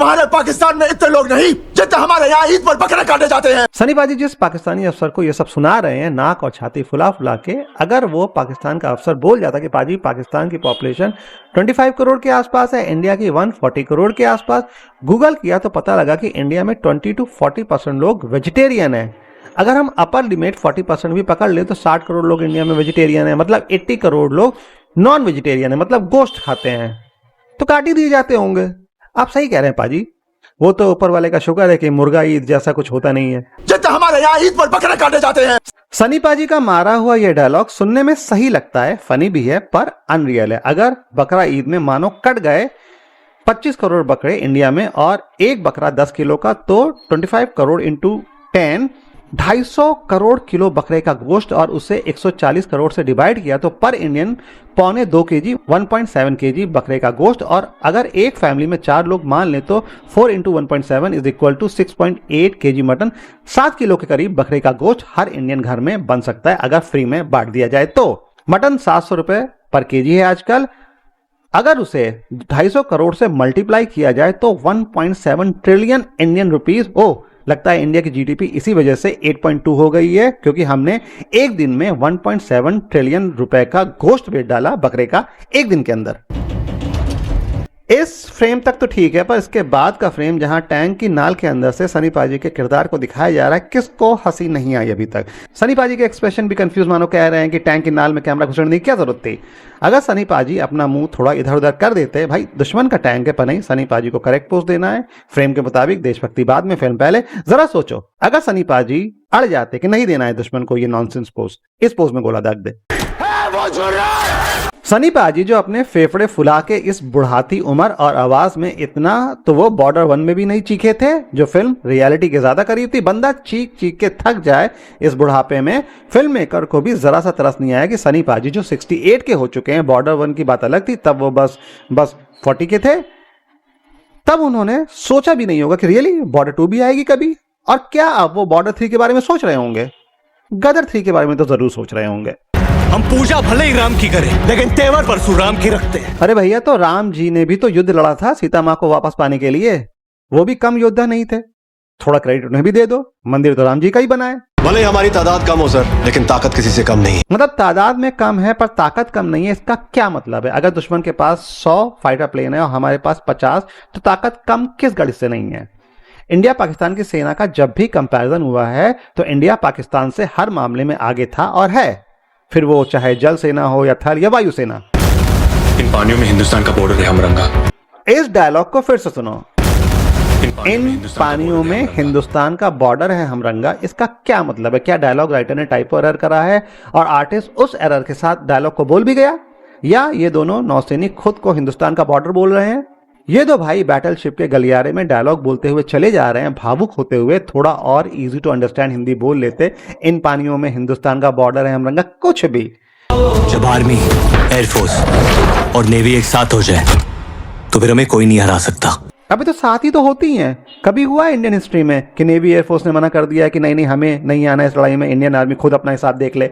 तुम्हारे पाकिस्तान में इतने लोग नहीं जितने हमारे यहाँ ईद पर बकरे काटे जाते हैं। सनी पाजी जिस पाकिस्तानी अफसर को ये सब सुना रहे हैं नाक और छाती फुला फुला के, अगर वो पाकिस्तान का अफसर बोल जाता कि पाजी पाकिस्तान की पॉपुलेशन 25 करोड़ के आसपास है, इंडिया की 140 करोड़ के आसपास, गूगल किया तो पता लगा कि इंडिया में 20 to 40% लोग वेजिटेरियन है। अगर हम अपर लिमिट 40% भी पकड़ ले तो 60 करोड़ लोग इंडिया में वेजिटेरियन है, मतलब 80 करोड़ लोग नॉन वेजिटेरियन है, मतलब गोश्त खाते हैं, तो काट ही दिए जाते होंगे। आप सही कह रहे हैं पाजी, वो तो ऊपर वाले का शुक्र है कि मुर्गा ईद जैसा कुछ होता नहीं है जितने हमारे यहाँ ईद पर बकरे काटे जाते हैं। सनी पाजी का मारा हुआ ये डायलॉग सुनने में सही लगता है, फनी भी है, पर अनरियल है। अगर बकरा ईद में मानो कट गए 25 करोड़ बकरे इंडिया में और एक बकरा 10 किलो का, तो 25 करोड़ इंटू 10 250 करोड़ किलो बकरे का गोश्त, और उसे 140 करोड़ से डिवाइड किया तो पर इंडियन 1.25 kg 1.7 kg बकरे का गोश्त। और अगर एक फैमिली में 4 लोग मान ले तो 4 into 1.7 is equal to 6.8 kg mutton, 7 kilo के करीब बकरे का गोश्त हर इंडियन घर में बन सकता है अगर फ्री में बांट दिया जाए तो। मटन 700 रुपए पर केजी है आजकल, अगर उसे 250 करोड़ से मल्टीप्लाई किया जाए तो 1.7 ट्रिलियन इंडियन रुपीज। ओ, लगता है इंडिया की जीडीपी इसी वजह से 8.2 हो गई है, क्योंकि हमने एक दिन में 1.7 ट्रिलियन रुपए का गोश्त बेच डाला बकरे का एक दिन के अंदर। इस फ्रेम तक तो ठीक है, पर इसके बाद का फ्रेम जहां टैंक की नाल के अंदर से सनी पाजी के किरदार को दिखाया जा रहा है, किसको हंसी नहीं आई अभी तक। सनी पाजी के एक्सप्रेशन भी कंफ्यूज मानो कह रहे हैं कि टैंक की नाल में कैमरा घुसने की क्या जरूरत थी। अगर सनी पाजी अपना मुंह थोड़ा इधर उधर कर देते, भाई दुश्मन का टैंक है पर नहीं, सनी पाजी को करेक्ट पोज देना है, फ्रेम के मुताबिक, देशभक्ति बाद में फिल्म पहले। जरा सोचो अगर सनी पाजी अड़ जाते कि नहीं देना है दुश्मन को ये नॉनसेंस पोज, इस पोज में गोला दाग दे। सनी पाजी जो अपने फेफड़े फुला के इस बुढ़ाती उम्र और आवाज में इतना, तो वो बॉर्डर 1 में भी नहीं चीखे थे जो फिल्म रियलिटी के ज्यादा करीब थी। बंदा चीख चीख के थक जाए इस बुढ़ापे में, फिल्म मेकर को भी जरा सा तरस नहीं आया कि सनी पाजी जो 68 के हो चुके हैं, बॉर्डर 1 की बात अलग थी, तब वो बस 40 के थे, तब उन्होंने सोचा भी नहीं होगा कि रियली बॉर्डर 2 भी आएगी कभी। और क्या अब वो बॉर्डर 3 के बारे में सोच रहे होंगे? गदर 3 के बारे में तो जरूर सोच रहे होंगे। हम पूजा भले ही राम की करें लेकिन तेवर परशुराम की रखते हैं। अरे भैया, तो राम जी ने भी तो युद्ध लड़ा था सीता माँ को वापस पाने के लिए, वो भी कम योद्धा नहीं थे। थोड़ा क्रेडिट उन्हें भी दे दो, मंदिर तो राम जी का ही बनाए। भले ही हमारी तादाद कम हो सर, लेकिन ताकत किसी से कम नहीं। मतलब तादाद में कम है पर ताकत कम नहीं है, इसका क्या मतलब है? अगर दुश्मन के पास 100 फाइटर प्लेन है और हमारे पास 50, तो ताकत कम किस गढ़ से नहीं है? इंडिया पाकिस्तान की सेना का जब भी कंपैरिजन हुआ है तो इंडिया पाकिस्तान से हर मामले में आगे था और है, फिर वो चाहे जल सेना हो या थल या वायु सेना। इन पानियों में हिंदुस्तान का बॉर्डर है हमरंगा। इस डायलॉग को फिर से सुनो, इन पानियों में हिंदुस्तान का बॉर्डर है हमरंगा, इसका क्या मतलब है? क्या डायलॉग राइटर ने टाइपो एरर करा है और आर्टिस्ट उस एरर के साथ डायलॉग को बोल भी गया, या ये दोनों नौसैनिक खुद को हिंदुस्तान का बॉर्डर बोल रहे हैं? ये दो भाई बैटलशिप के गलियारे में डायलॉग बोलते हुए चले जा रहे हैं, भावुक होते हुए। थोड़ा और इजी टू अंडरस्टैंड हिंदी बोल लेते, इन पानियों में हिंदुस्तान का बॉर्डर है हमरंगा, कुछ भी। जब आर्मी, एयरफोर्स और नेवी एक साथ हो जाए तो फिर हमें कोई नहीं हरा सकता। अभी तो साथ ही तो होती हैं। कभी हुआ इंडियन हिस्ट्री में कि नेवी एयरफोर्स ने मना कर दिया कि नहीं नहीं हमें नहीं आना इस लड़ाई में, इंडियन आर्मी खुद अपना हिसाब देख ले?